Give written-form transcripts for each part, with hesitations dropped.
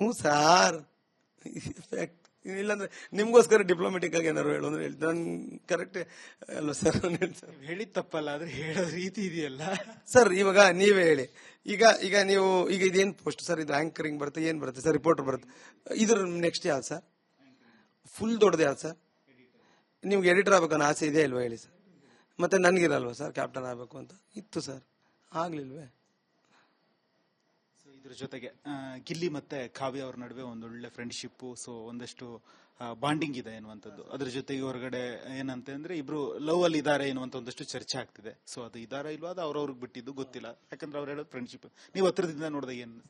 ಹ್ಞೂ ಸಾರ್. ಇಲ್ಲಾಂದ್ರೆ ನಿಮ್ಗೋಸ್ಕರ ಡಿಪ್ಲೊಮೆಟಿಕ್ ಆಗಿ ಏನಾರು ಹೇಳು ಅಂದ್ರೆ ಹೇಳ್ತೀನಿ. ನಾನು ಕರೆಕ್ಟ್ ಅಲ್ವಾ ಸರ್? ಹೇಳಿದ್ ತಪ್ಪಲ್ಲ, ಆದ್ರೆ ಹೇಳೋ ರೀತಿ ಇದೆಯಲ್ಲ ಸರ್. ಇವಾಗ ನೀವೇ ಹೇಳಿ. ಈಗ ನೀವು ಈಗ ಇದೇನು ಪೋಸ್ಟ್ ಸರ್? ಇದು ಆಂಕರಿಂಗ್ ಬರುತ್ತೆ, ಏನ್ ಬರುತ್ತೆ ಸರ್? ರಿಪೋರ್ಟರ್ ಬರುತ್ತೆ. ಇದ್ರ ನೆಕ್ಸ್ಟ್ ಯಾವ್ದು ಸರ್? ಫುಲ್ ದೊಡ್ಡದು ಯಾವ್ದು ಸರ್? ನಿಮ್ಗೆ ಎಡಿಟರ್ ಆಗ್ಬೇಕನ್ನೋ ಆಸೆ ಇದೆ ಇಲ್ವಾ ಹೇಳಿ ಸರ್? ಮತ್ತೆ ನನ್ಗಿರಲ್ವಾ ಸರ್ ಕ್ಯಾಪ್ಟನ್ ಆಗ್ಬೇಕು ಅಂತ? ಇತ್ತು ಸರ್, ಆಗ್ಲಿಲ್ವೇ? ಇದ್ರ ಜೊತೆಗೆ ಗಿಲ್ಲಿ ಮತ್ತೆ ಕಾವ್ಯ ಅವ್ರ ನಡುವೆ ಒಂದೊಳ್ಳೆ ಫ್ರೆಂಡ್ಶಿಪ್, ಸೊ ಒಂದಷ್ಟು ಬಾಂಡಿಂಗ್ ಇದೆ ಎನ್ನುವಂಥದ್ದು. ಅದ್ರ ಜೊತೆಗೆ ಹೊರಗಡೆ ಏನಂತ ಅಂದ್ರೆ ಇಬ್ರು ಲವ್ ಅಲ್ಲಿ ಇದಾರೆ ಎನ್ನುವಂತ ಒಂದಷ್ಟು ಚರ್ಚೆ ಆಗ್ತಿದೆ. ಸೊ ಅದು ಇದಾರ ಇಲ್ವಾ ಅದು ಅವ್ರವ್ರಿಗೆ ಬಿಟ್ಟಿದ್ದು ಗೊತ್ತಿಲ್ಲ, ಯಾಕಂದ್ರೆ ಅವ್ರು ಹೇಳೋದು ಫ್ರೆಂಡ್ಶಿಪ್. ನೀವು ಹತ್ರದಿಂದ ನೋಡಿದಾಗ ಏನ್?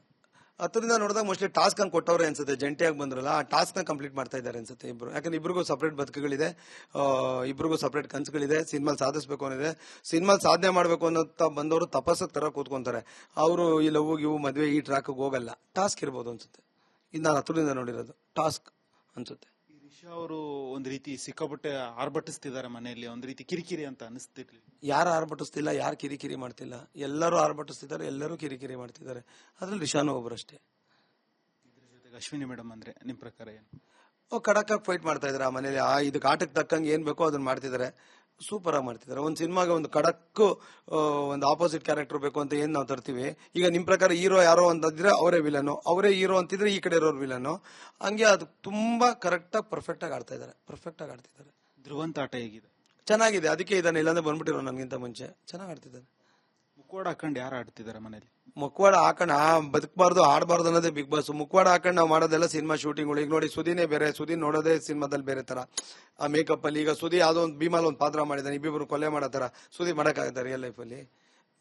ಹತ್ರದಿಂದ ನೋಡಿದಾಗ ಮೋಸ್ಟ್ಲಿ ಟಾಸ್ಕ್ ಅನ್ನು ಕೊಟ್ಟವ್ರೆ ಅನ್ಸುತ್ತೆ. ಜಂಟಿಯಾಗಿ ಬಂದ್ರಲ್ಲ, ಆ ಟಾಸ್ಕ್ ನ ಕಂಪ್ಲೀಟ್ ಮಾಡ್ತಾ ಇದ್ದಾರೆ ಅನ್ಸುತ್ತೆ ಇಬ್ರು. ಯಾಕಂದ್ರೆ ಇಬ್ರಿಗೂ ಸಪರೇಟ್ ಬದುಕುಗಳಿದೆ, ಇಬ್ರಿಗೂ ಸಪರೇಟ್ ಕನಸುಗಳಿದೆ. ಸಿನಿಮಾ ಸಾಧಿಸಬೇಕು ಅನ್ನೋದೇ, ಸಿನಿಮಾ ಸಾಧನೆ ಮಾಡಬೇಕು ಅನ್ನೋಂತ ಬಂದವರು ತಪಸ್ಸಕ್ ತರ ಕೂತ್ಕೊಂತಾರೆ. ಅವರು ಈ ಲವ್ ಇವು ಮದುವೆ ಈ ಟ್ರ್ಯಾಕ್ ಹೋಗಲ್ಲ. ಟಾಸ್ಕ್ ಇರ್ಬೋದು ಅನ್ಸುತ್ತೆ. ಇದು ನಾನು ಹತ್ರದಿಂದ ನೋಡಿರೋದು ಟಾಸ್ಕ್ ಅನ್ಸುತ್ತೆ. ರಿಷಾ ಅವರು ಒಂದ್ ರೀತಿ ಸಿಕ್ಕಾಪಟ್ಟೆ ಆರ್ಭಟಿಸ್ತಿದ್ದಾರೆ ಮನೆಯಲ್ಲಿ, ಒಂದ್ ರೀತಿ ಕಿರಿಕಿರಿ ಅಂತ ಅನಿಸ್ತಿರ್ಲಿ. ಯಾರು ಆರ್ಭಟಿಸ್ತಿಲ್ಲ, ಯಾರು ಕಿರಿಕಿರಿ ಮಾಡ್ತಿಲ್ಲ, ಎಲ್ಲರೂ ಆರ್ಭಟಿಸ್ತಿದ್ದಾರೆ, ಎಲ್ಲರೂ ಕಿರಿಕಿರಿ ಮಾಡ್ತಿದ್ದಾರೆ. ಅದ್ರಲ್ಲಿ ರಿಷಾನು ಒಬ್ಬರಷ್ಟೇ. ಇದ್ರ ಜೊತೆಗೆ ಅಶ್ವಿನಿ ಮೇಡಮ್ ಅಂದ್ರೆ ನಿಮ್ ಪ್ರಕಾರ ಏನು? ಖಡಕ್ ಆಗಿ ಫೈಟ್ ಮಾಡ್ತಾ ಇದಾರೆ ಆ ಮನೇಲಿ. ಇದಕ್ಕೆ ಆಟಕ್ಕೆ ತಕ್ಕಂಗೆ ಏನ್ ಬೇಕೋ ಅದನ್ನ ಮಾಡ್ತಿದ್ದಾರೆ. ಸೂಪರ್ ಆಗಿ ಮಾಡ್ತಿದ್ದಾರೆ. ಒಂದು ಸಿನಿಮಾಗೆ ಒಂದು ಖಡಕ್ ಒಂದು ಆಪೋಸಿಟ್ ಕ್ಯಾರೆಕ್ಟರ್ ಬೇಕು ಅಂತ ಏನ್ ನಾವು ತರ್ತೀವಿ. ಈಗ ನಿಮ್ ಪ್ರಕಾರ ಹೀರೋ ಯಾರೋ ಅಂತಿದ್ರೆ ಅವರೇ ವಿಲನು, ಅವರೇ ಹೀರೋ ಅಂತಿದ್ರೆ ಈ ಕಡೆ ಇರೋರು ವಿಲನು. ಹಂಗೆ ಅದು ತುಂಬಾ ಕರೆಕ್ಟ್ ಆಗಿ ಪರ್ಫೆಕ್ಟ್ ಆಗಿ ಆಡ್ತಾ ಇದ್ದಾರೆ, ಪರ್ಫೆಕ್ಟ್ ಆಗಿ ಆಡ್ತಿದ್ದಾರೆ. ಧ್ರುವಂತ ಆಟ ಹೇಗಿದೆ? ಚೆನ್ನಾಗಿದೆ, ಅದಕ್ಕೆ ಇದ್ದಾನೆ. ಇಲ್ಲಾಂದ್ರೆ ಬಂದ್ಬಿಟ್ಟಿರೋ ನನ್ಗಿಂತ ಮುಂಚೆ. ಚೆನ್ನಾಗಿ ಆಡ್ತಿದ್ದಾನೆ. ಮುಖವಾಡ ಹಾಕೊಂಡು ಯಾರು ಆಡ್ತಿದ್ದಾರೆ ಮನೇಲಿ? ಮುಖವಾಡ ಹಾಕೊಂಡ್ ಬದುಕಬಾರ್ದು, ಆಡಬಾರ್ದು ಅನ್ನೋದೇ ಬಿಗ್ ಬಾಸ್. ಮುಖವಾಡ ಹಾಕೊಂಡು ನಾವು ಮಾಡೋದೆಲ್ಲ ಸಿನಿಮಾ ಶೂಟಿಂಗ್ಗಳು. ಈಗ ನೋಡಿ ಸುದಿನೇ ಬೇರೆ, ಸುದಿ ನೋಡೋದೇ ಸಿನಿಮಾದಲ್ಲಿ ಬೇರೆ ತರ ಆ ಮೇಕಪ್ ಅಲ್ಲಿ. ಈಗ ಸುದಿ ಯಾವ್ದೋ ಒಂದು ಭೀಮಾಲ್ ಒಂದು ಪಾತ್ರ ಮಾಡಿದಾನೆ, ಇಬ್ಬಿಬ್ರು ಕೊಲೆ ಮಾಡೋ ತರ. ಸುದಿ ಮಾಡಕ್ಕಾಗತ್ತೆ ರಿಯಲ್ ಲೈಫ್ ಅಲ್ಲಿ?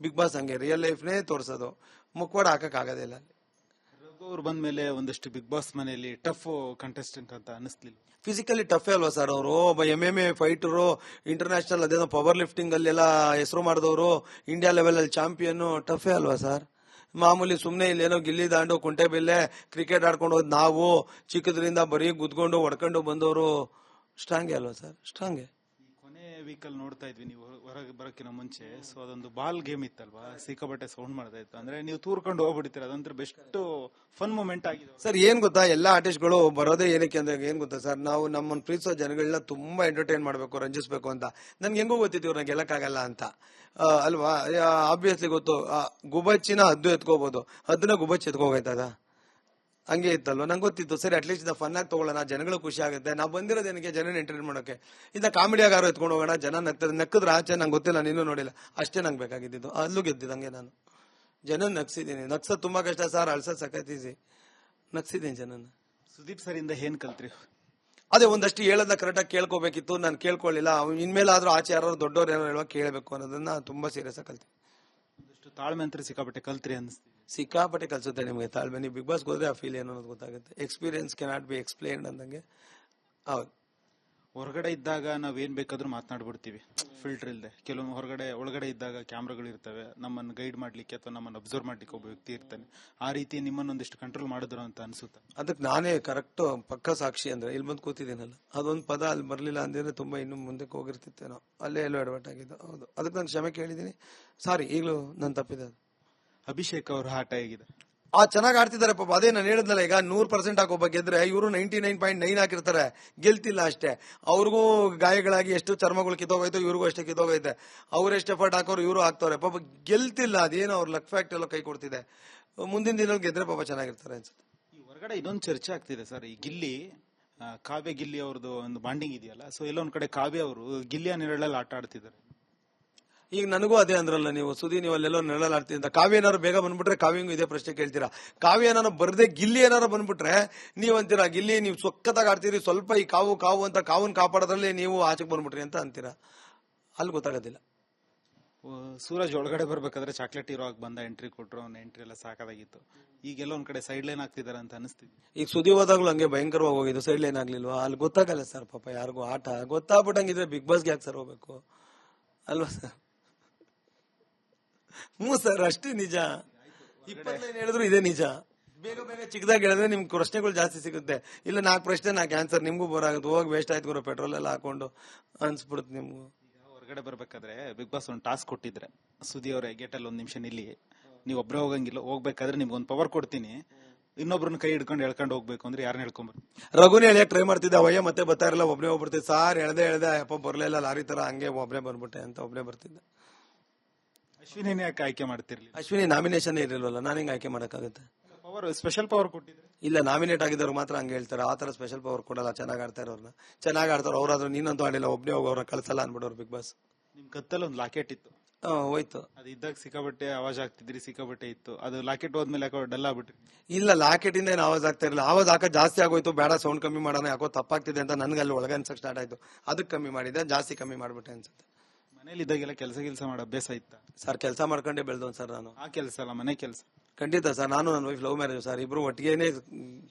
ಬಿಗ್ ಬಾಸ್ ಹಂಗೆ ರಿಯಲ್ ಲೈಫ್ನೇ ತೋರ್ಸೋದು. ಮುಖವಾಡ ಹಾಕಕ್ ಆಗೋದೇ ಇಲ್ಲ ಅಲ್ಲಿ. ರಘು ಅವ್ರು ಬಂದ ಮೇಲೆ ಒಂದಷ್ಟು ಬಿಗ್ ಬಾಸ್ ಮನೆಯಲ್ಲಿ ಟಫ್ ಕಂಟೆಸ್ಟೆಂಟ್ ಅಂತ ಅನಿಸ್ಲಿಲ್ಲ? ಫಿಸಿಕಲಿ ಟಫ್ ಅಲ್ವಾ ಸರ್ ಅವರು? ಒಬ್ಬ MMA ಫೈಟರು, ಇಂಟರ್ನ್ಯಾಷನಲ್ ಅದೇನೋ ಪವರ್ ಲಿಫ್ಟಿಂಗ್ ಅಲ್ಲಿ ಎಲ್ಲ ಹೆಸರು ಮಾಡಿದವರು, ಇಂಡಿಯಾ ಲೆವೆಲ್ ಅಲ್ಲಿ ಚಾಂಪಿಯನ್. ಟಫೇ ಅಲ್ವಾ ಸರ್? ಮಾಮೂಲಿ ಸುಮ್ನೆ ಇಲ್ಲೇನೋ ಗಿಲ್ಲಿ ದಾಂಡು ಕುಂಟೆ ಬಿಲ್ಲೆ ಕ್ರಿಕೆಟ್ ಆಡ್ಕೊಂಡು ಹೋದ್ ನಾವು, ಚಿಕ್ಕದ್ರಿಂದ ಬರೀ ಗುದ್ಕೊಂಡು ಹೊಡ್ಕೊಂಡು ಬಂದವರು. ಸ್ಟ್ರಾಂಗೇ ಅಲ್ವಾ ಸರ್? ಸ್ಟ್ರಾಂಗೇ. ಕೊನೆ ವೀಕಲ್ ನೋಡ್ತಾ ಇದ್ವಿ, ನೀವು ಹೊರಗೆ ಬರೋಕ್ಕಿಂತ ಮುಂಚೆ. ಸೊ ಅದೊಂದು ಬಾಲ್ ಗೇಮ್ ಇತ್ತಲ್ವಾ, ಸಿಕ್ಕಾಪಟ್ಟೆ ಸೌಂಡ್ ಮಾಡ್ತಾ ಇತ್ತು. ಅಂದ್ರೆ ನೀವು ತೂರ್ಕೊಂಡು ಹೋಗ್ಬಿಡ್ತೀರ, ಅದಂತರ ಬೆಸ್ಟ್ ಫನ್ ಮೂಮೆಂಟ್ ಆಗಿದೆ ಸರ್. ಏನ್ ಗೊತ್ತಾ, ಎಲ್ಲಾ ಆರ್ಟಿಸ್ಟ್ಗಳು ಬರೋದೇ ಏನಕ್ಕೆ ಅಂದ್ರೆ ಏನ್ ಗೊತ್ತಾ ಸರ್, ನಾವು ನಮ್ಮನ್ನ ಪ್ರೀತಿಸೋ ಜನಗಳನ್ನ ತುಂಬಾ ಎಂಟರ್ಟೈನ್ ಮಾಡ್ಬೇಕು, ರಂಜಿಸ್ಬೇಕು ಅಂತ. ನನ್ಗೆ ಹೆಂಗೋ ಗೊತ್ತಿತ್ತು ಇವ್ರನ್ನ ಗೆಲ್ಲಕ್ಕಾಗಲ್ಲ ಅಂತ, ಅಲ್ವಾ? ಆಬ್ವಿಯಸ್ಲಿ ಗೊತ್ತು. ಗುಬಚ್ಚಿನ ಹದ್ದು ಎತ್ಕೋಬಹುದು, ಹದ್ದನ್ನ ಗುಬಚ್ಚಿ ಎತ್ಕೋಗೈತದ ಹಂಗೆ ಇತ್ತಲ್ವ? ನಂಗೆ ಗೊತ್ತಿತ್ತು. ಸರಿ, ಅಟ್ಲೀಸ್ಟ್ ಇದ ಫನ್ ಆಗಿ ತಗೊಳ್ಳೋಣ, ಜನಗಳು ಖುಷಿ ಆಗುತ್ತೆ. ನಾವು ಬಂದಿರೋದೇನಕ್ಕೆ ಜನನ ಎಂಟರ್ಟೈನ್ ಮಾಡೋಕೆ. ಇನ್ನ ಕಾಮಿಡಿಯಾಗ ಯಾರು ಎತ್ಕೊಂಡು ಹೋಗೋಣ, ಜನ ನಕ್ಕದ್ರ ಆಚೆ. ನಂಗೆ ಗೊತ್ತಿಲ್ಲ, ನೀನು ನೋಡಿಲ್ಲ, ಅಷ್ಟೇ ನಂಗೆ ಬೇಕಾಗಿದ್ದು. ಅಲ್ಲೂ ಗೆದ್ದಿದ್ದಂಗೆ ನಾನು ಜನ ನಗ್ಸಿದ್ದೀನಿ. ನಗ್ಸೋದು ತುಂಬಾ ಕಷ್ಟ ಸರ್, ಅಳ್ಸೋದು ಸಖತ್ ಈಸಿ. ನಗ್ಸಿದ್ದೀನಿ ಜನನ. ಸುದೀಪ್ ಸರ್ ಇಂದ ಏನ್ ಕಲ್ತ್ರಿ? ಅದೇ ಒಂದಷ್ಟು ಹೇಳೋದನ್ನ ಕರೆಕ್ಟಾಗಿ ಕೇಳ್ಕೋಬೇಕಿತ್ತು, ನಾನು ಕೇಳ್ಕೊಳ್ಳಿಲ್ಲ. ಇನ್ಮೇಲಾದ್ರೂ ಆಚೆ ಯಾರು ದೊಡ್ಡವ್ರು ಏನೋ ಹೇಳುವಾಗ ಕೇಳಬೇಕು ಅನ್ನೋದನ್ನ ತುಂಬಾ ಸೀರಿಯಸ್ ಆಗಿ ಕಲ್ತೀನಿ. ಒಂದಷ್ಟು ತಾಳ್ಮೆ ಅಂತ ಸಿಕ್ಕಾಪಟ್ಟೆ ಕಲ್ತ್ರಿ ಅನಿಸ್ತೀವಿ. ಸಿಕ್ಕಾಪಟ್ಟೆ ಕಲ್ಸುತ್ತೆ ನಿಮಗೆ ತಾಳ್ಮೆ. ನೀವು ಬಿಗ್ ಬಾಸ್ ಹೋದ್ರೆ ಆ ಫೀಲ್ ಏನೋ ಅನ್ನೋದು ಗೊತ್ತಾಗುತ್ತೆ. ಎಕ್ಸ್ಪೀರಿಯನ್ಸ್ ಕೆನಾಟ್ ಬಿ ಎಕ್ಸ್ಪ್ಲೇನ್ಡ್ ಅಂದಂಗೆ. ಹೌದು. ಹೊರಗಡೆ ಇದ್ದಾಗ ನಾವ್ ಏನ್ ಬೇಕಾದ್ರೂ ಮಾತನಾಡ್ಬಿಡ್ತೀವಿ, ಫಿಲ್ಟರ್ ಇಲ್ಲದೆ. ಕೆಲವೊಮ್ಮೆ ಒಳಗಡೆ ಇದ್ದಾಗ ಕ್ಯಾಮ್ರಾಗಳು ಇರ್ತವೆ, ನಮ್ಮನ್ನು ಗೈಡ್ ಮಾಡ್ಲಿಕ್ಕೆ ಅಥವಾ ನಮ್ಮನ್ನು ಅಬ್ಸರ್ವ್ ಮಾಡ್ಲಿಕ್ಕೆ ಒಬ್ಬ ವ್ಯಕ್ತಿ ಇರ್ತಾನೆ. ಆ ರೀತಿ ನಿಮ್ಮನ್ನೊಂದಿಷ್ಟು ಕಂಟ್ರೋಲ್ ಮಾಡಿದ್ರು ಅಂತ ಅನ್ಸುತ್ತೆ? ಅದಕ್ಕೆ ನಾನೇ ಕರೆಕ್ಟ್ ಪಕ್ಕ ಸಾಕ್ಷಿ. ಅಂದ್ರೆ ಇಲ್ಲಿ ಬಂದು ಕೂತಿದ್ದೀನಲ್ಲ, ಅದೊಂದು ಪದ ಅಲ್ಲಿ ಬರ್ಲಿಲ್ಲ ಅಂದ್ರೆ ತುಂಬಾ ಇನ್ನು ಮುಂದಕ್ಕೆ ಹೋಗಿರ್ತಿತ್ತೇನೋ. ಅಲ್ಲೇ ಎಲ್ಲೋ ಎಡವಟ್ ಆಗಿದ್ದು. ಹೌದು, ಅದಕ್ಕೆ ನಾನು ಕ್ಷಮೆ ಕೇಳಿದ್ದೀನಿ. ಸಾರಿ, ಈಗಲೂ ನಾನು ತಪ್ಪಿದೆ. ಅಭಿಷೇಕ್ ಅವ್ರ ಆಟ ಹೇಗಿದೆ? ಚೆನ್ನಾಗಿ ಆಡ್ತಿದ್ದಾರೆ ಪಾಪ. ಅದೇ ನಾನು ಹೇಳಿದ್ನಲ್ಲ, ಈಗ 100% ಹಾಕೋ ಗೆದ್ರೆ ಇವರು 99.9 ಹಾಕಿರ್ತಾರೆ, ಗೆಲ್ತಿಲ್ಲ ಅಷ್ಟೇ. ಅವ್ರಿಗೂ ಗಾಯಗಳಾಗಿ ಎಷ್ಟು ಚರ್ಮಗಳು ಕಿತ್ತೋಗೈತೆ, ಇವ್ರಿಗೂ ಅಷ್ಟೇ ಕಿತ್ತೋಗೈತೆ. ಅವ್ರು ಎಷ್ಟು ಎಫರ್ಟ್ ಹಾಕೋರು ಇವರು ಹಾಕ್ತವ್ರೆ ಪಾಪ. ಗೆಲ್ತಿಲ್ಲ, ಅದೇನೋ ಅವ್ರ ಲಕ್ ಫ್ಯಾಕ್ಟ್ ಎಲ್ಲ ಕೈ ಕೊಡ್ತಿದೆ. ಮುಂದಿನ ದಿನ ಗೆದ್ರೆ ಪಾಪ ಚೆನ್ನಾಗಿರ್ತಾರೆ ಅನ್ಸುತ್ತೆ. ಈ ಹೊರಗಡೆ ಇದೊಂದು ಚರ್ಚೆ ಆಗ್ತಿದೆ ಸರ್, ಈ ಗಿಲ್ಲಿ ಕಾವ್ಯ ಗಿಲ್ಲಿ ಅವ್ರದ್ದು ಒಂದು ಬಾಂಡಿಂಗ್ ಇದೆಯಲ್ಲ. ಸೊ ಎಲ್ಲೊಂದ್ ಕಡೆ ಕಾವ್ಯ ಅವರು ಗಿಲ್ಲಿಯ ನೆರಳಲ್ಲಿ ಆಟ ಆಡ್ತಿದ್ದಾರೆ. ಈಗ ನನಗೂ ಅದೇ ಅಂದ್ರಲ್ಲ ನೀವು, ಸುದಿ ನೀವು ಅಲ್ಲೆಲ್ಲೋ ನೆರಳಾಡ್ತೀನಿ ಅಂತ. ಕಾವ್ಯ ಏನಾರು ಬೇಗ ಬಂದ್ಬಿಟ್ರೆ ಕಾವ್ಯಂಗೂ ಇದೇ ಪ್ರಶ್ನೆ ಕೇಳ್ತೀರಾ. ಕಾವ್ಯ ಏನಾರು ಬರ್ದೆ ಗಿಲ್ಲಿ ಏನಾರು ಬಂದ್ಬಿಟ್ರೆ ನೀವ್ ಅಂತೀರಾ ಗಿಲ್ಲಿ ನೀವು ಸೊಕ್ಕತ್ತಾಗಿ ಆಡ್ತೀರಿ, ಸ್ವಲ್ಪ ಈ ಕಾವು ಅಂತ ಕಾವನ್ ಕಾಪಾಡೋದ್ರಲ್ಲಿ ನೀವು ಆಚೆಗೆ ಬಂದ್ಬಿಟ್ರಿ ಅಂತ ಅಂತೀರಾ. ಅಲ್ಲಿ ಗೊತ್ತಾಗೋದಿಲ್ಲ. ಸೂರಜ್ ಒಳಗಡೆ ಬರ್ಬೇಕಾದ್ರೆ ಚಾಕ್ಲೇಟ್ ಹೀರೋ ಆಗಿ ಬಂದ ಎಂಟ್ರಿ ಕೊಟ್ರು, ಅವ್ನ ಎಂಟ್ರಿ ಎಲ್ಲ ಸಾಕಾಗಿತ್ತು. ಈಗೆಲ್ಲ ಒಂದ್ ಕಡೆ ಸೈಡ್ ಲೈನ್ ಆಗ್ತಿದಾರೆ ಅಂತ ಅನಿಸ್ತಿದೆ. ಈಗ ಸುದಿ ಹೋದಾಗ್ಲೂ ಹಂಗೆ ಭಯಂಕರವಾಗಿ ಹೋಗಿದ್ದು, ಸೈಡ್ ಲೈನ್ ಆಗ್ಲಿಲ್ವಾ? ಅಲ್ಲಿ ಗೊತ್ತಾಗಲ್ಲ ಸರ್ ಪಾಪ ಯಾರಿಗೂ. ಆಟ ಗೊತ್ತಾಗ್ಬಿಟ್ಟಂಗಿದ್ರೆ ಬಿಗ್ ಬಾಸ್ಗೆ ಯಾಕೆ ಸರ್ ಹೋಗ್ಬೇಕು ಅಲ್ವಾ ಸರ್? ಹ್ಞೂ ಸರ್, ಅಷ್ಟೇ ನಿಜ. 20 ಲೈನ್ ಹೇಳಿದ್ರು ಇದೇ ನಿಜ. ಬೇಗ ಬೇಗ ಚಿಕ್ಕದಾಗಿ ಹೇಳಿದ್ರೆ ನಿಮ್ಗೆ ಪ್ರಶ್ನೆಗಳು ಜಾಸ್ತಿ ಸಿಗುತ್ತೆ. ಇಲ್ಲ 4 ಪ್ರಶ್ನೆ 4 ಆನ್ಸರ್, ನಿಮ್ಗೂ ಬೋರ್ ಆಗುತ್ತೆ. ಹೋಗಿ ವೇಸ್ಟ್ ಆಯ್ತು ಗುರು, ಪೆಟ್ರೋಲ್ ಎಲ್ಲ ಹಾಕೊಂಡು ಅನ್ಸ್ಬಿಡುತ್ತೆ ನಿಮ್ಗೂ. ಹೊರಗಡೆ ಬರ್ಬೇಕಾದ್ರೆ ಬಿಗ್ ಬಾಸ್ ಒಂದು ಟಾಸ್ಕ್ ಕೊಟ್ಟಿದ್ರೆ, ಸುದಿ ಅವರೇ ಗೇಟಲ್ಲಿ 1 ನಿಮಿಷ ನಿಲ್ಲಿ, ನೀವು ಒಬ್ಬರೇ ಹೋಗಂಗಿಲ್ಲ, ಹೋಗ್ಬೇಕಾದ್ರೆ ನಿಮ್ಗೆ ಒಂದು ಪವರ್ ಕೊಡ್ತೀನಿ, ಇನ್ನೊಬ್ರನ್ನ ಕೈ ಹಿಡ್ಕೊಂಡು ಎಳ್ಕೊಂಡು ಹೋಗ್ಬೇಕು ಅಂದ್ರೆ ಯಾರನ್ನ ಹೇಳ್ಕೊಂಬರ್? ರಘುನೇ ಎಳೆಯಕ್ ಟ್ರೈ ಮಾಡ್ತಿದ್ದೆ, ಅವಯ್ಯ ಮತ್ತೆ ಬರ್ತಾ ಇರಲ್ಲ, ಒಬ್ಬನೇ ಹೋಗ್ಬಿಡ್ತಿದ್ದೆ. ಸಾರ್ ಎಳ್ದೆ ಅಪ್ಪ ಬರ್ಲಿಲ್ಲ, ಲಾರಿ ತರ ಹಂಗೆ ಒಬ್ಬನೇ ಬಂದ್ಬಿಟ್ಟೆ ಅಂತ ಒಬ್ಬನೇ ಬರ್ತಿದ್ದೆ. ಅಶ್ವಿನಿನೇ ಯಾಕೆ ಆಯ್ಕೆ ಮಾಡ್ತಿರ್ಲಿಲ್ಲ? ಅಶ್ವಿನಿ ನಾಮಿನೇಷನ್ ಇರಲಿಲ್ವಲ್ಲ, ನಾನು ಹಿಂಗೆ ಆಯ್ಕೆ ಮಾಡಕ್ಕಾಗುತ್ತೆ? ಪವರ್, ಸ್ಪೆಷಲ್ ಪವರ್ ಕೊಟ್ಟಿದ್ರೆ. ಇಲ್ಲ, ನಾಮಿನೇಟ್ ಆಗಿದ್ದವ್ರು ಮಾತ್ರ ಹಂಗೆ ಹೇಳ್ತಾರೆ. ಆ ತರ ಸ್ಪೆಷಲ್ ಪವರ್ ಕೊಡಲ್ಲ. ಚೆನ್ನಾಗಿ ಆಡ್ತಾ ಇರೋರ್ನ ಚೆನ್ನಾಗಿ ಆಡ್ತಾರ. ಅವ್ರಾದ್ರೂ ನೀನಂತೂ ಆಡಿಲ್ಲ, ಒಬ್ಬನೇ ಹೋಗೋರ ಕಳ್ಸಲ್ಲ ಅನ್ಬಿಡೋರು ಬಿಗ್ ಬಾಸ್. ನಿಮ್ ಕತ್ತಲ್ಲಿ ಒಂದು ಲಾಕೆಟ್ ಇತ್ತು, ಹೋಯ್ತು. ಅದು ಇದ್ದಾಗ ಸಿಕ್ಕಾಬಟ್ಟೆ ಆವಾಜ್ ಆಗ್ತಿದ್ರಿ, ಸಿಕ್ಕಾಬಟ್ಟೆ ಇತ್ತು. ಅದು ಲಾಕೆಟ್ ಹೋದ್ಮೇಲೆ ಯಾಕೋ ಡಲ್ ಆಗ್ಬಿಟ್ರಿ? ಇಲ್ಲ, ಲಾಕೆಟ್ ಇಂದ ಏನು ಆವಾಜ್ ಆಗ್ತಾ ಇರಲಿಲ್ಲ. ಆವಾಜ್ ಹಾಕ ಜಾಸ್ತಿ ಆಗೋಯ್ತು, ಬೇಡ ಸೌಂಡ್ ಕಮ್ಮಿ ಮಾಡೋಣ, ಯಾಕೋ ತಪ್ಪಾಗ್ತಿದೆ ಅಂತ ನನ್ಗೆ ಅಲ್ಲಿ ಒಳಗೆ ಅನ್ಸಕ್ ಸ್ಟಾರ್ಟ್ ಆಯ್ತು. ಅದಕ್ಕೆ ಕಮ್ಮಿ ಮಾಡಿದೆ, ಜಾಸ್ತಿ ಕಮ್ಮಿ ಮಾಡ್ಬಿಟ್ಟೆ ಅನ್ಸುತ್ತೆ. ಮನೇಲಿ ಇದ್ದಾಗೆಲ್ಲ ಕೆಲಸ ಮಾಡೋ ಅಭ್ಯಾಸ ಇತ್ತ? ಸರ್, ಕೆಲಸ ಮಾಡ್ಕೊಂಡೇ ಬೆಳೆದವನ್ ಸರ್ ನಾನು. ಆ ಕೆಲಸ ಅಲ್ಲ, ಮನೆ ಕೆಲಸ. ಖಂಡಿತ ಸರ್, ನಾನು ನನ್ನ ವೈಫ್ ಲವ್ ಮ್ಯಾರೇಜ್ ಸರ್, ಇಬ್ರು ಒಟ್ಟಿಗೆನೆ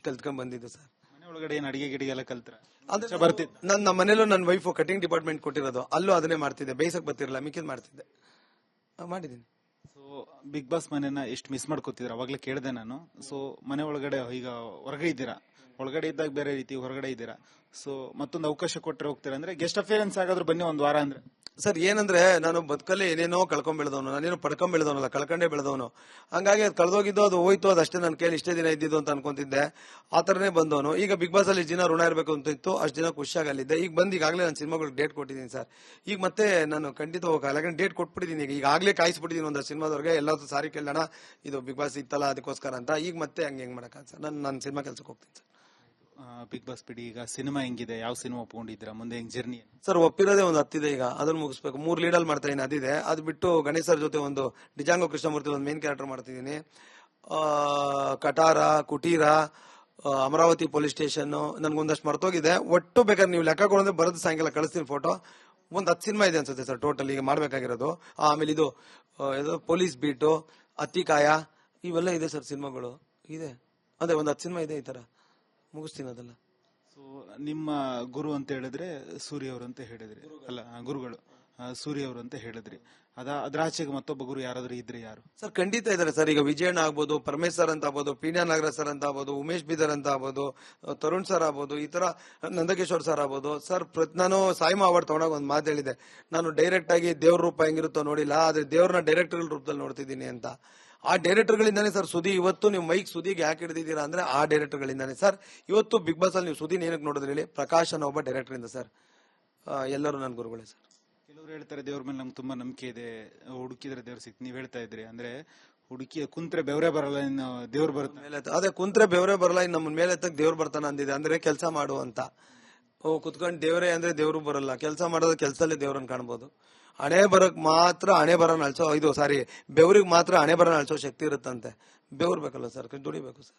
ಕಲ್ತ್ಕೊಂಡ್ ಬಂದಿದ್ದು ಸರ್. ಮನೆ ಒಳಗಡೆ ಏನ್ ಅಡಿಗೆ ಗಿಡಿಗೆ ಎಲ್ಲ ಕಲ್ತ್ರ? ಅದೇ ಬರ್ತಿದ್ದ? ನಮ್ಮ ಮನೇಲೂ ನನ್ನ ವೈಫ್ ಕಟಿಂಗ್ ಡಿಪಾರ್ಟ್ಮೆಂಟ್ ಕೊಟ್ಟಿರೋದು, ಅಲ್ಲೂ ಅದನ್ನೇ ಮಾಡ್ತಿದ್ದೆ. ಬೇಯಿಸಕ್ ಬರ್ತಿರಲ್ಲ, ಮಿಕ್ಕಿದ್ ಮಾಡ್ತಿದ್ದೆ, ಮಾಡಿದೀನಿ. ಸೊ ಬಿಗ್ ಬಾಸ್ ಮನೆನ ಎಷ್ಟು ಮಿಸ್ ಮಾಡ್ಕೋತಿದ್ರ? ಅವಾಗ್ಲೇ ಕೇಳಿದೆ ನಾನು. ಸೊ ಮನೆ ಒಳಗಡೆ ಈಗ ಹೊರಗಡೆ ಇದ್ದೀರಾ, ಒಳಗಡೆ ಇದ್ದಾಗ ಬೇರೆ ರೀತಿ, ಹೊರಗಡೆ ಇದ್ದೀರಾ. ಸೊ ಮತ್ತೊಂದು ಅವಕಾಶ ಕೊಟ್ಟರೆ ಹೋಗ್ತೀರಾ ಅಂದ್ರೆ ಗೆಸ್ಟ್ ಅಫಿಯರೆನ್ಸ್ ಆಗಾದ್ರೂ ಬನ್ನಿ ಒಂದ್ ವಾರ ಅಂದ್ರೆ. ಸರ್, ಏನಂದ್ರೆ ನಾನು ಬದುಕಲ್ಲಿ ಏನೇನೋ ಕಳ್ಕೊಂಡ್ ಬೆಳೆದವನು, ನಾನೇನು ಪಡ್ಕೊಂಡ್ ಬೆಳೆದವನಲ್ಲ, ಕಳ್ಕೊಂಡೇ ಬೆಳೆದವನು. ಹಂಗಾಗಿ ಅದು ಕಳೆದೋಗಿದ್ದು, ಅದು ಹೋಯ್ತು, ಅದಷ್ಟೇ ನನ್ನ ಕೈಲಿ ಇಷ್ಟೇ ದಿನ ಇದ್ದಿದ್ದು ಅಂತ ಅನ್ಕೊಂತಿದ್ದೆ. ಆ ತರನೇ ಬಂದವನು. ಈಗ ಬಿಗ್ ಬಾಸ್ ಅಲ್ಲಿ ದಿನ ಋಣ ಇರಬೇಕು ಅಂತ ಇತ್ತು, ಅಷ್ಟು ದಿನ ಖುಷಿಯಾಗಿ ಅಲ್ಲಿದ್ದೆ. ಈಗ ಬಂದು ಈಗಾಗಲೇ ನನ್ನ ಸಿನಿಮಾಗಳಿಗೆ ಡೇಟ್ ಕೊಟ್ಟಿದ್ದೀನಿ ಸರ್. ಈಗ ಮತ್ತೆ ನಾನು ಖಂಡಿತ ಹೋಗಲ್ಲ, ಯಾಕಂದ್ರೆ ಡೇಟ್ ಕೊಟ್ಬಿಟ್ಟಿದ್ದೀನಿ. ಈಗಾಗಲೇ ಕಾಯಿಸ್ಬಿಟ್ಟಿದ್ದೀನಿ ಒಂದು ಸಿನಿಮಾದವ್ರಿಗೆ, ಎಲ್ಲಾದ್ರೂ ಸಾರಿ ಕೇಳೋಣ, ಇದು ಬಿಗ್ ಬಾಸ್ ಇತ್ತಲ್ಲ ಅದಕ್ಕೋಸ್ಕರ ಅಂತ. ಈಗ ಮತ್ತೆ ಹೆಂಗ್ ಮಾಡಕ್ಕ ಸರ್, ನನ್ನ ಸಿನಿಮಾ ಕೆಲ್ಸಕ್ಕೆ ಹೋಗ್ತೀನಿ ಸರ್. ಬಿಗ್ ಬಾಸ್ ಬಿಡಿ, ಈಗ ಸಿನಿಮಾ ಹೆಂಗಿದೆ? ಯಾವ ಸಿನಿಮಾ ಒಪ್ಕೊಂಡಿದ್ದೀರಾ? ಮುಂದೆ ಹೆಂಗ್ ಜರ್ನಿ? ಸರ್, ಒಪ್ಪಿರೋದೇ ಒಂದು 10 ಇದೆ. ಈಗ ಅದನ್ನು ಮುಗಿಸ್ಬೇಕು. 3 ಲೀಡಲ್ ಮಾಡ್ತಾ ಇದೀನಿ, ಅದಿದೆ. ಅದು ಬಿಟ್ಟು ಗಣೇಶ್ ಸರ್ ಜೊತೆ ಒಂದು ಡಿಜಾಂಗೋ ಕೃಷ್ಣಮೂರ್ತಿ ಒಂದು ಮೇನ್ ಕ್ಯಾರೆಕ್ಟರ್ ಮಾಡ್ತಿದ್ದೀನಿ. ಕಟಾರ, ಕುಟೀರ, ಅಮರಾವತಿ ಪೊಲೀಸ್ ಸ್ಟೇಷನ್, ನನ್ಗೊಂದಷ್ಟು ಮರ್ತೋಗಿದೆ. ಒಟ್ಟು ಬೇಕಾದ್ರೆ ನೀವು ಲೆಕ್ಕ ಕೊಡೋದ್ರೆ ಬರೋದು ಸಾಯಂಕಾಲ ಕಳಿಸ್ತೀನಿ ಫೋಟೋ. ಒಂದು 10 ಸಿನಿಮಾ ಇದೆ ಅನ್ಸುತ್ತೆ ಸರ್ ಟೋಟಲ್ ಈಗ ಮಾಡ್ಬೇಕಾಗಿರೋದು. ಆಮೇಲೆ ಇದು ಪೊಲೀಸ್ ಬೀಟು, ಅತ್ತಿಕಾಯ, ಇವೆಲ್ಲ ಇದೆ ಸರ್ ಸಿನಿಮಾಗಳು ಇದೆ. ಅದೇ ಒಂದು 10 ಸಿನಿಮಾ ಇದೆ, ಈ ತರ ಮುಗಿಸ್ತೀನಿ ಅದೆಲ್ಲ. ಸೊ ನಿಮ್ಮ ಗುರು ಅಂತ ಹೇಳಿದ್ರೆ ಸೂರ್ಯ ಅವರು ಅಂತ ಹೇಳಿದ್ರಿ ಅಲ್ಲ? ಗುರುಗಳು ಸೂರ್ಯ ಅವರು ಅಂತ ಹೇಳಿದ್ರಿ. ಅದ್ರ ಆಚೆಗೆ ಮತ್ತೊಬ್ಬ ಗುರು ಯಾರಾದ್ರೂ ಇದ್ರೆ ಯಾರು? ಸರ್, ಖಂಡಿತ ಇದಾರೆ ಸರ್. ಈಗ ವಿಜಯಣ್ಣ ಆಗ್ಬೋದು, ಪರಮೇಶ್ ಸರ್ ಅಂತ ಆಗ್ಬೋದು, ಪೀಣ್ಯ ನಾಗರಾಜ್ ಸರ್ ಅಂತ ಆಗ್ಬೋದು, ಉಮೇಶ್ ಬೀದರ್ ಅಂತ ಆಗ್ಬೋದು, ತರುಣ್ ಸರ್ ಆಗ್ಬೋದು, ಈ ತರ ನಂದಕಿಶೋರ್ ಸರ್ ಆಗ್ಬೋದು. ಸರ್, ನಾನು ಸಾಯಿಮಾ ಅವಾರ್ಡ್ ತಗೊಂಡಾಗ ಒಂದು ಮಾತು ಹೇಳಿದೆ, ನಾನು ಡೈರೆಕ್ಟ್ ಆಗಿ ದೇವ್ರ ರೂಪ ಹೆಂಗಿರುತ್ತೋ ನೋಡಿಲ್ಲ, ಆದ್ರೆ ದೇವ್ರನ್ನ ಡೈರೆಕ್ಟರ್ ರೂಪದಲ್ಲಿ ನೋಡ್ತಿದ್ದೀನಿ ಅಂತ. ಆ ಡೈರೆಕ್ಟರ್ ಗಳಿಂದಾನೇ ಸರ್ ಸುದಿ ಇವತ್ತು ನೀವು ಮೈಕ್ ಸುದಿಗೆ ಯಾಕೆ ಹಿಡಿದಿದ್ದೀರಾ ಅಂದ್ರೆ ಆ ಡೈರೆಕ್ಟರ್ ಗಳಿಂದಾನೆ ಸರ್. ಇವತ್ತು ಬಿಗ್ ಬಾಸ್ ಅಲ್ಲಿ ನೀವು ಸುದಿನ ಏನಕ್ಕೆ ನೋಡಿದ್ರಿ ಹೇಳಿ? ಪ್ರಕಾಶ್ ಅನ್ನೋ ಒಬ್ಬ ಡೈರೆಕ್ಟರ್ ಇಂದ ಸರ್. ಎಲ್ಲರೂ ನನ್ನ ಗುರುಗಳೇ ಸರ್. ಕೆಲವರು ಹೇಳ್ತಾರೆ ದೇವ್ರ ಮೇಲೆ ನಮ್ಗೆ ತುಂಬಾ ನಂಬಿಕೆ ಇದೆ, ಹುಡುಕಿದ್ರೆ ದೇವ್ರ ಸಿಕ್ತು. ನೀವ್ ಹೇಳ್ತಾ ಇದ್ರಿ ಅಂದ್ರೆ ಹುಡುಕಿ ಕುಂತ್ರೆ ಬೆವರೇ ಬರಲ್ಲ, ಇನ್ನು ದೇವ್ರು ಬರುತ್ತೆ ಮೇಲೆ. ಅದೇ ಕುಂತ್ರೆ ಬೆವರೇ ಬರಲ್ಲ, ಇನ್ನು ನಮ್ಮ ಮೇಲೆ ಎತ್ತಕ್ ದೇವ್ರು ಬರ್ತಾನ ಅಂದಿದೆ. ಅಂದ್ರೆ ಕೆಲಸ ಮಾಡು ಅಂತ. ಕುತ್ಕೊಂಡು ದೇವರೇ ಅಂದ್ರೆ ದೇವ್ರು ಬರಲ್ಲ, ಕೆಲಸ ಮಾಡೋದು ಕೆಲಸದಲ್ಲೇ ದೇವ್ರನ್ನ ಕಾಣ್ಬೋದು. ಹಣೆ ಬರಕ್ ಮಾತ್ರ ಹಣೆ ಬರನ ಅಳ್ಸೋ ಬೆವ್ರಿಗೆ ಮಾತ್ರ ಹಣೆ ಬರನ ಅಳ್ಸೋ ಶಕ್ತಿ ಇರುತ್ತಂತೆ. ಬೆವ್ರು ಬೇಕಲ್ಲ ಸರ್, ದುಡಿಬೇಕು ಸರ್.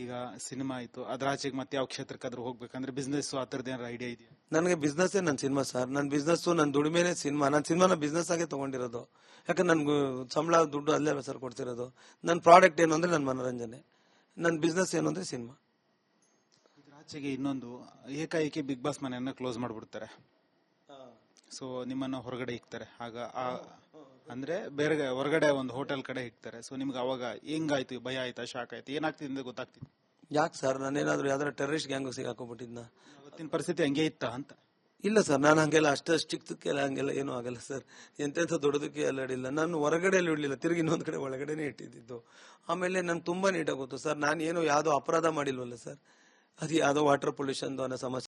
ಈಗ ಸಿನಿಮಾ ಆಯ್ತು, ಅದ್ರ ಆಚೆಗೆ ಮತ್ತೆ ಯಾವ ಕ್ಷೇತ್ರಕ್ಕಾದ್ರೂ ಹೋಗ್ಬೇಕಂದ್ರೆ ಬಿಸ್ನೆಸ್ ಆ ತರದ ಏನಾರ ಐಡಿಯಾ ಇದೆಯಾ? ನನಗೆ ಬಿಸ್ನೆಸ್ ನನ್ನ ಸಿನಿಮಾ ಸರ್. ನನ್ನ ಬಿಸ್ನೆಸ್ ನನ್ನ ದುಡಿಮೆನೆ ಸಿನಿಮಾ. ನನ್ನ ಸಿನಿಮಾನ ಬಿಸ್ನೆಸ್ ಆಗೇ ತಗೊಂಡಿರೋದು. ಯಾಕಂದ್ರೆ ನನ್ಗೆ ಸಂಬಳ ದುಡ್ಡು ಅಲ್ಲೇ ಸರ್ ಕೊಡ್ತಿರೋದು. ನನ್ನ ಪ್ರಾಡಕ್ಟ್ ಏನು ಅಂದ್ರೆ ನನ್ನ ಮನೋರಂಜನೆ, ನನ್ನ ಬಿಸ್ನೆಸ್ ಏನು ಅಂದ್ರೆ ಸಿನಿಮಾ. ಇದ್ರ ಆಚೆಗೆ ಇನ್ನೊಂದು, ಏಕಾಏಕಿ ಬಿಗ್ ಬಾಸ್ ಮನೆಯನ್ನ ಕ್ಲೋಸ್ ಮಾಡ್ಬಿಡ್ತಾರೆ. ಸೊ ನಿಮ್ಮನ್ನ ಹೊರಗಡೆ ಇಕ್ತಾರೆ. ಆಗ ಅಂದ್ರೆ ಬೇರೆ ಹೊರಗಡೆ ಒಂದು ಹೋಟೆಲ್ ಕಡೆ ಇಕ್ತಾರೆ. ಸೊ ನಿಮ್ಗೆ ಅವಾಗ ಹೆಂಗಾಯ್ತು? ಭಯ ಆಯ್ತಾ? ಶಾಕ್ ಆಯ್ತು? ಏನಾಗ್ತಿದೆ ಗೊತ್ತಾಗ್ತಿತ್ತು? ಯಾಕೆ ಸರ್, ನಾನೇನಾದ್ರು ಯಾವ್ದಾರ ಟೆರರಿಸ್ಟ್ ಗ್ಯಾಂಗ್ ಸಿಗಾಕೊಂಡ್ಬಿಟ್ಟಿದ್ನ? ಅವತ್ತಿನ ಪರಿಸ್ಥಿತಿ ಹಂಗೆ ಇತ್ತ ಅಂತ? ಇಲ್ಲ ಸರ್, ನಾನು ಹಂಗೆಲ್ಲ ಚಿಕ್ಕದಕ್ಕೆಲ್ಲ ಹಂಗೆಲ್ಲ ಏನೂ ಆಗಲ್ಲ ಸರ್. ಎಂತೆಂಥ ದೊಡ್ಡದಕ್ಕೆ ಅಲ್ಲಾಡಿಲ್ಲ. ನಾನು ಹೊರಗಡೆ ಇಡ್ಲಿಲ್ಲ, ತಿರುಗಿ ಇನ್ನೊಂದ್ ಕಡೆ ಒಳಗಡೆನೆ ಇಟ್ಟಿದ್ದು. ಆಮೇಲೆ ನನ್ಗೆ ತುಂಬಾ ನೀಟಾಗಿ ಗೊತ್ತು ಸರ್, ನಾನು ಏನು ಯಾವ್ದೋ ಅಪರಾಧ ಮಾಡಿಲ್ವಲ್ಲ ಸರ್. ಅದು ಯಾವ್ದೋ ವಾಟರ್ ಪೊಲ್ಯೂಷನ್ ಅನ್ನೋ ಸಮಸ್ಯೆ